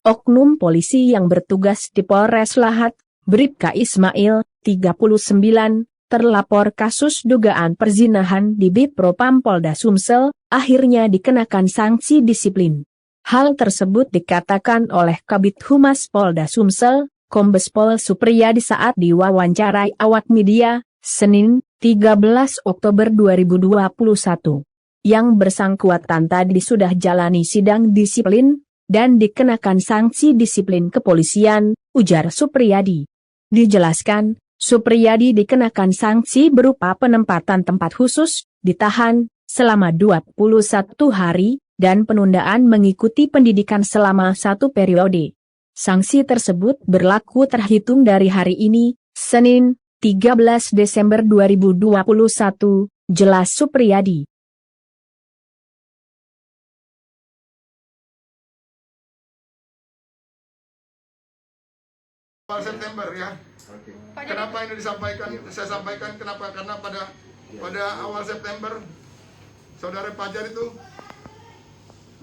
oknum polisi yang bertugas di Polres Lahat, Bribka Ismail, 39, terlapor kasus dugaan perzinahan di Bipropam Polda Sumsel, akhirnya dikenakan sanksi disiplin. Hal tersebut dikatakan oleh Kabid Humas Polda Sumsel, Kombes Pol Supriyadi saat diwawancarai awak media, Senin, 13 Oktober 2021. Yang bersangkutan tadi sudah jalani sidang disiplin, dan dikenakan sanksi disiplin kepolisian, ujar Supriyadi. Dijelaskan, Supriyadi dikenakan sanksi berupa penempatan tempat khusus, ditahan, selama 21 hari, dan penundaan mengikuti pendidikan selama 1 periode. Sanksi tersebut berlaku terhitung dari hari ini, Senin, 13 Desember 2021, jelas Supriyadi. Awal September ya. Kenapa ini disampaikan? Saya sampaikan kenapa? Karena pada awal September saudara Fajar itu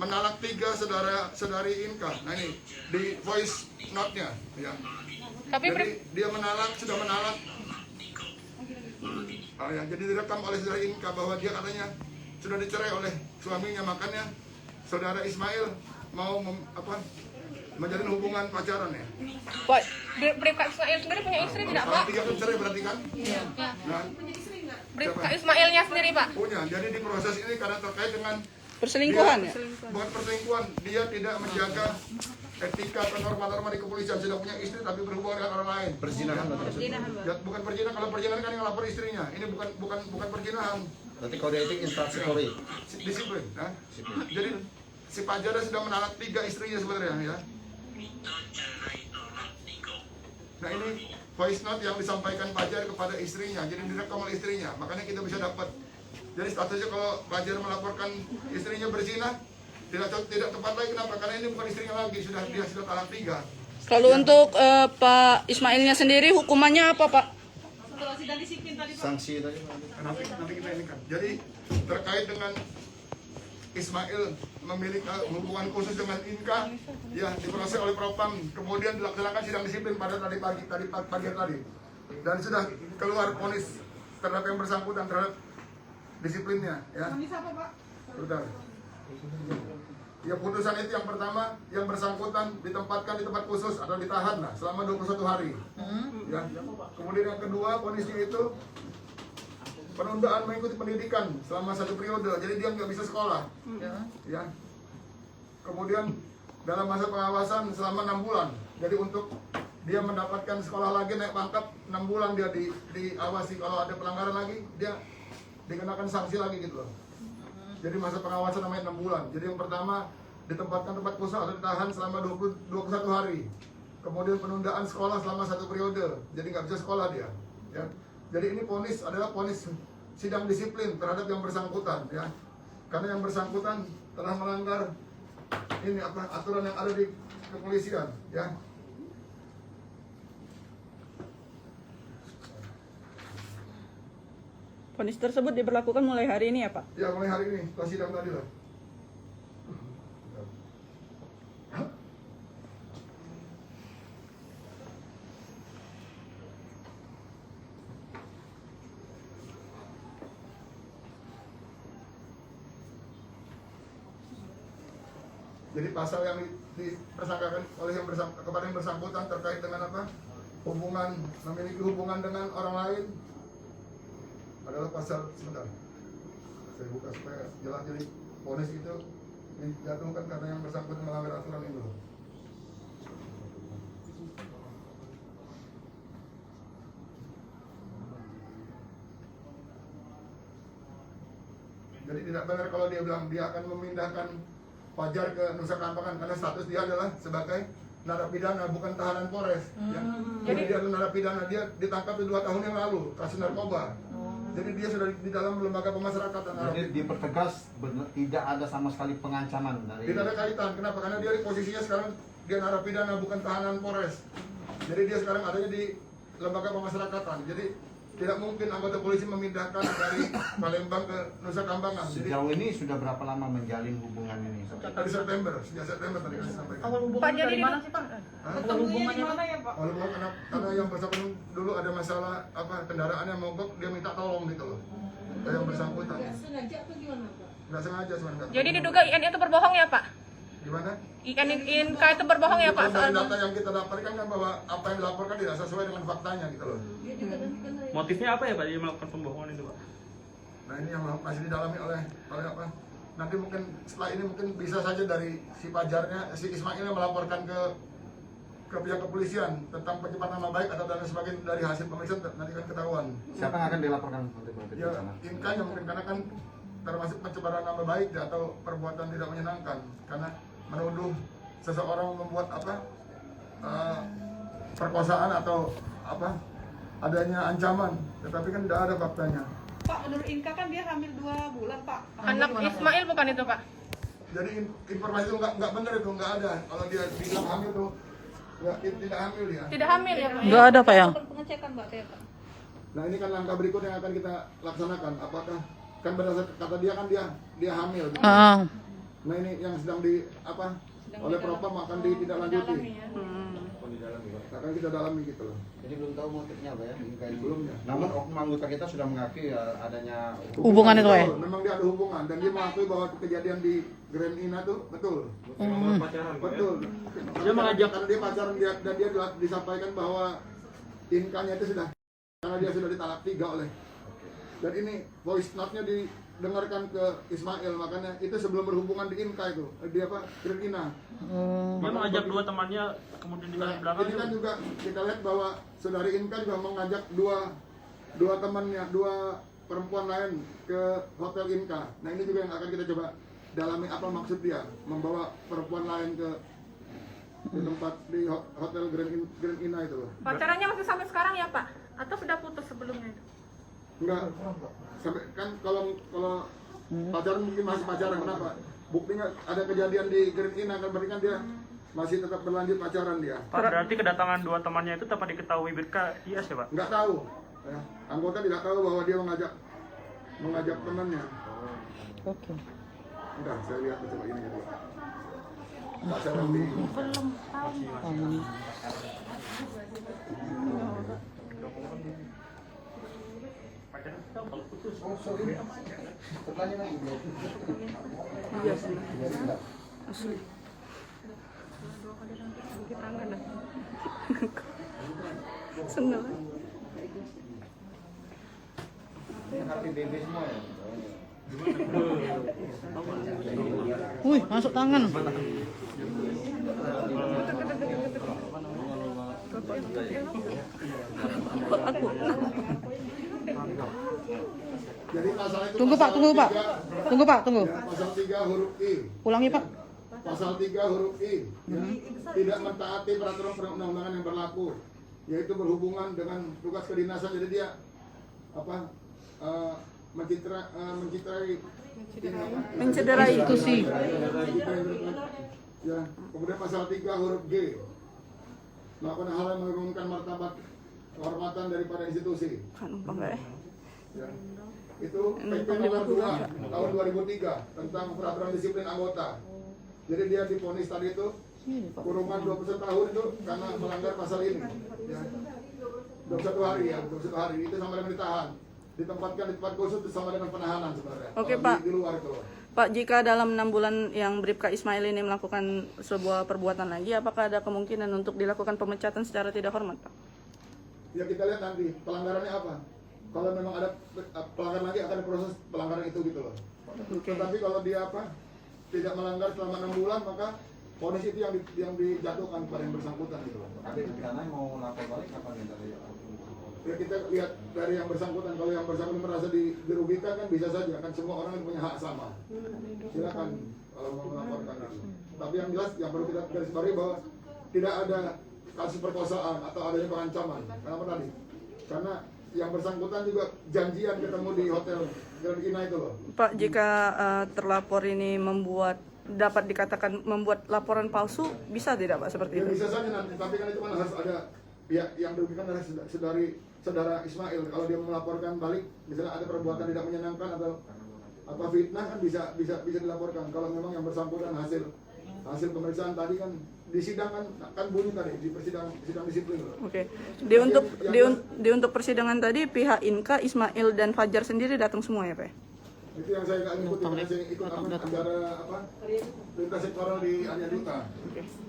menalak 3 saudari Inka. Nah ini di voice note-nya ya. Jadi dia sudah menalak. Jadi direkam oleh saudari Inka bahwa dia katanya sudah dicerai oleh suaminya, makanya saudara Ismail mau menjalin hubungan pacaran ya. Pak, Bribka Ismail sendiri punya istri tidak, Pak? 3 kan cerai berarti kan? Iya. Nah, Bribka Ismailnya sendiri, Pak? punya. Jadi di proses ini karena terkait dengan perselingkuhan ya? Bukan perselingkuhan, dia tidak menjaga etika atau norma-norma di kepolisian. Sudah punya istri tapi berhubungan dengan orang lain. Perzinahan ya, bukan perzinahan. Kalau perzinahan kan yang lapor istrinya. Ini bukan perzinahan. Berarti kode etik instansi Polri. Disiplin. Nah. Jadi si Fajar sudah menalak 3 istrinya sebenarnya ya. Nah ini voice note yang disampaikan Fajar kepada istrinya, jadi direkam oleh istrinya, makanya kita bisa dapat. Jadi statusnya kalau Fajar melaporkan istrinya berzina, tidak tepat lagi. Kenapa? Karena ini bukan istrinya lagi, dia sudah talak 3. Kalau untuk Pak Ismailnya sendiri hukumannya apa, Pak? Sanksi tadi. Nanti kita ini kan. Jadi terkait dengan Ismail memiliki hubungan khusus dengan Inka, ya diproses oleh Propam, kemudian dilaksanakan sidang disiplin pada pagi tadi, dan sudah keluar vonis terhadap yang bersangkutan terhadap disiplinnya. Ya. Vonis apa, Pak? Sudah. Ya putusan itu yang pertama, yang bersangkutan ditempatkan di tempat khusus atau ditahan lah selama 21 hari. Ya. Kemudian yang kedua vonisnya itu penundaan mengikuti pendidikan selama 1 periode, jadi dia nggak bisa sekolah. Ya. Kemudian dalam masa pengawasan selama 6 bulan. Jadi untuk dia mendapatkan sekolah lagi naik pangkat 6 bulan dia diawasi. Kalau ada pelanggaran lagi dia dikenakan sanksi lagi gitu loh. Jadi masa pengawasan namanya 6 bulan. Jadi yang pertama ditempatkan tempat khusus atau ditahan selama 21 hari. Kemudian penundaan sekolah selama 1 periode. Jadi nggak bisa sekolah dia. Ya. Jadi ini vonis adalah vonis sidang disiplin terhadap yang bersangkutan ya. Karena yang bersangkutan telah melanggar ini aturan yang ada di kepolisian ya. Vonis tersebut diberlakukan mulai hari ini ya, Pak? Ya, mulai hari ini setelah sidang tadi lah. Jadi pasal yang dipersangkakan oleh kepada yang bersangkutan terkait dengan apa? Memiliki hubungan dengan orang lain adalah pasal, sebentar, saya buka supaya jelas. Jadi vonis itu dijatuhkan karena yang bersangkutan melanggar aturan itu. Jadi tidak benar kalau dia bilang dia akan memindahkan Fajar ke Nusa Kambangan karena status dia adalah sebagai narapidana, bukan tahanan Polres. Ya. Jadi dia adalah narapidana, dia ditangkap 2 tahun yang lalu kasus narkoba. Jadi dia sudah di dalam lembaga pemasyarakatan. Jadi dipertegas tidak ada sama sekali pengancaman dari. Tidak ada kaitan. Kenapa? Karena dia posisinya sekarang dia narapidana, bukan tahanan Polres. Jadi dia sekarang adanya di lembaga pemasyarakatan. Jadi tidak mungkin anggota polisi memindahkan dari Palembang ke Nusa Kambangan. Jadi Sejauh ini sudah berapa lama menjalin hubungan ini? dari September, sejak September tadi saya sampaikan. Awal Pak, hubungannya jadi dari mana sih Pak? Awal hubungannya mana ya Pak? Kalau karena yang bersangkutan dulu ada masalah apa kendaraannya mogok, dia minta tolong gitu loh. Yang bersangkutan. Sengaja atau gimana Pak? Nggak sengaja sebenarnya. Jadi diduga IN itu berbohong ya Pak? Gimana? INK itu berbohong ya Pak? Dari data yang kita dapatkan kan bahwa apa yang dilaporkan tidak sesuai dengan faktanya gitu loh. Dia juga kan Motifnya apa ya Pak dia melakukan pembohongan itu Pak? Nah ini yang masih didalami oleh apa? Nanti mungkin setelah ini mungkin bisa saja dari si pajarnya, si Ismail yang melaporkan ke pihak kepolisian tentang pencemaran nama baik atau dan sebagainya dari hasil pemeriksaan nanti kan ketahuan. Siapa yang akan dilaporkan nanti Ya, intinya mungkin karena kan termasuk pencemaran nama baik atau perbuatan tidak menyenangkan karena menuduh seseorang membuat apa perkosaan atau apa adanya ancaman, tetapi kan tidak ada faktanya. Pak, menurut Inka kan dia hamil 2 bulan Pak. Anak Ismail bukan itu Pak? Jadi informasi itu nggak benar, itu nggak ada. Kalau dia bilang hamil tuh tidak hamil dia. Tidak hamil ya Pak? Enggak ada Pak ya? pengecekan Mbak Teh Pak. Nah ini kan langkah berikutnya yang akan kita laksanakan. Apakah kan berdasarkan kata dia kan dia hamil. Gitu. Nah ini yang sedang oleh Propam akan ditindaklanjuti. Akan kita dalami gitu loh. Jadi belum tahu motifnya apa ya? Belumnya. Namun oknum anggota kita sudah mengakui adanya Hubungan itu ya? Betul, memang dia ada hubungan dan dia mengakui bahwa kejadian di Grand Ina tuh betul. Pacaran Pak ya? Betul. Dia mengajak karena dia pacaran dia dan dia disampaikan bahwa Inkanya itu sudah karena dia sudah ditalak 3 oleh. Dan ini voice note-nya didengarkan ke Ismail, makanya itu sebelum berhubungan di Inka itu di Grand Ina. Dia mengajak 2 temannya kemudian di belakang. Ini kan juga kita lihat bahwa saudari Inka juga mengajak dua temannya, 2 perempuan lain ke hotel Inka. Nah ini juga yang akan kita coba dalami apa maksud dia membawa perempuan lain ke tempat di hotel Grand Ina itu loh. Pacarannya masih sampai sekarang ya Pak? Atau sudah putus sebelumnya itu? Enggak, sampai kan kalau pacaran mungkin masih pacaran, kenapa? Buktinya ada kejadian di Grand Ina kan berarti kan dia masih tetap berlanjut pacaran dia. Pak, berarti kedatangan 2 temannya itu dapat diketahui Bribka IS ya Pak? Nggak tahu, ya. Anggota tidak tahu bahwa dia mengajak temannya. Oke. Udah, saya lihat coba ini gitu. Pacaran di Iya sih. Asli. Seneng. hati bebe semua ya. Wih, masuk tangan. Jadi pasal itu Tunggu Pak. Tunggu. Pasal 3 huruf I. Ulangi Pak. Pasal 3 huruf I. Ya. Tidak mentaati peraturan perundang-undangan yang berlaku, yaitu berhubungan dengan tugas kedinasan. Jadi dia Mencederai institusi. Ya, kemudian pasal 3 huruf G. Melakukan hal yang menurunkan martabat kehormatan daripada institusi. Ya. Itu PP nomor 2 tahun 2003 tentang peraturan disiplin anggota. Jadi dia divonis tadi itu kurungan 21 tahun itu karena melanggar pasal ini. Ya. 21 hari ya, 21 hari itu sama dengan ditahan. Ditempatkan di tempat khusus sama dengan penahanan sebenarnya. Oke, Kalau Pak. Di luar itu. Pak, jika dalam 6 bulan yang Bribka Ismail ini melakukan sebuah perbuatan lagi, apakah ada kemungkinan untuk dilakukan pemecatan secara tidak hormat, Pak? Ya kita lihat nanti pelanggarannya apa. Kalau memang ada pelanggaran lagi akan diproses pelanggaran itu gitu loh. Tetapi kalau dia tidak melanggar selama 6 bulan maka vonis itu yang dijatuhkan kepada yang bersangkutan gitu loh. Karena mau lapor balik kapan ya tadi? Ya kita lihat dari yang bersangkutan, kalau yang bersangkutan merasa dirugikan kan bisa saja, kan semua orang punya hak sama. Silakan kalau mau melaporkan itu. Tapi yang jelas yang perlu kita garisbawahi bahwa tidak ada kasus perkosaan atau adanya pengancaman. Kenapa tadi? Karena yang bersangkutan juga janjian ketemu di hotel Grand Ina itu loh. Pak, jika terlapor ini dapat dikatakan membuat laporan palsu, bisa tidak Pak seperti Ya itu? bisa saja nanti, tapi kan itu kan harus ada yang dirugikan adalah saudara Ismail. Kalau dia melaporkan balik, misalnya ada perbuatan tidak menyenangkan atau fitnah kan bisa dilaporkan. Kalau memang yang bersangkutan hasil pemeriksaan tadi kan di sidang kan bunyi tadi di sidang disiplin. Oke. Untuk persidangan tadi pihak Inka, Ismail dan Fajar sendiri datang semua ya, Pak? Itu yang saya nggak ikuti, karena saya ikut acara lintas sektoral di Arya Duta.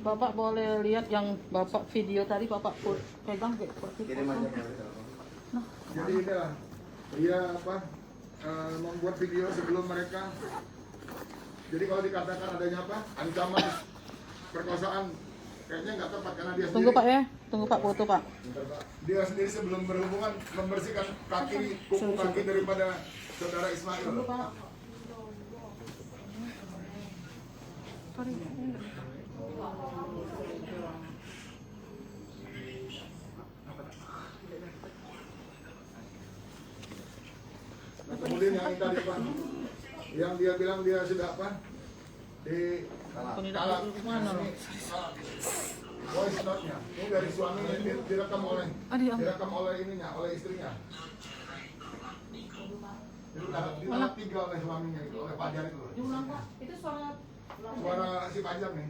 Bapak boleh lihat yang Bapak video tadi Bapak pegang ke Jadi inilah dia membuat video sebelum mereka. Jadi kalau dikatakan adanya ancaman perkosaan, kayaknya nggak tepat karena dia Tunggu sendiri. Pak ya, tunggu Pak foto Pak. Dia sendiri sebelum berhubungan membersihkan kuku kaki daripada saudara Ismail. Nah, kemudian yang tadi Pak, yang dia bilang dia sudah di talak voice note-nya ini dari suaminya direkam oleh istrinya. Itu talak 3 oleh suaminya itu, oleh Fajar itu. Itu Suara si Fajar nih.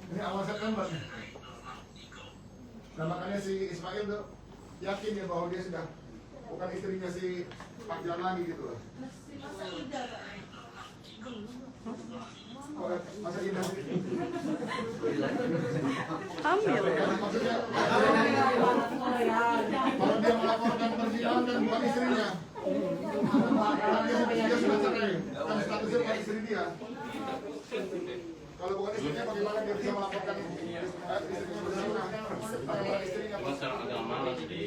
Ini awal September nih. Nah makanya si Ismail tuh yakin ya bahwa dia sudah bukan istrinya si Fajar lagi gitu loh. Masa indah sih. Hamil. Maksudnya kalau dia melaporkan perzinahan kan bukan istrinya. Dia sudah cerai. Kan statusnya bukan istri dia. Kalau bukan istrinya bagaimana dia bisa melaporkan istrinya berzina? Bukan istrinya. Masalah agama jadi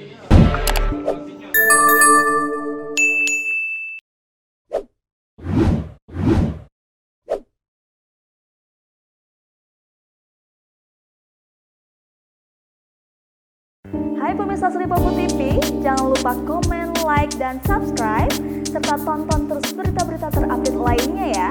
Hai pemirsa Sri Popo TV, jangan lupa komen, like, dan subscribe, serta tonton terus berita-berita terupdate lainnya ya.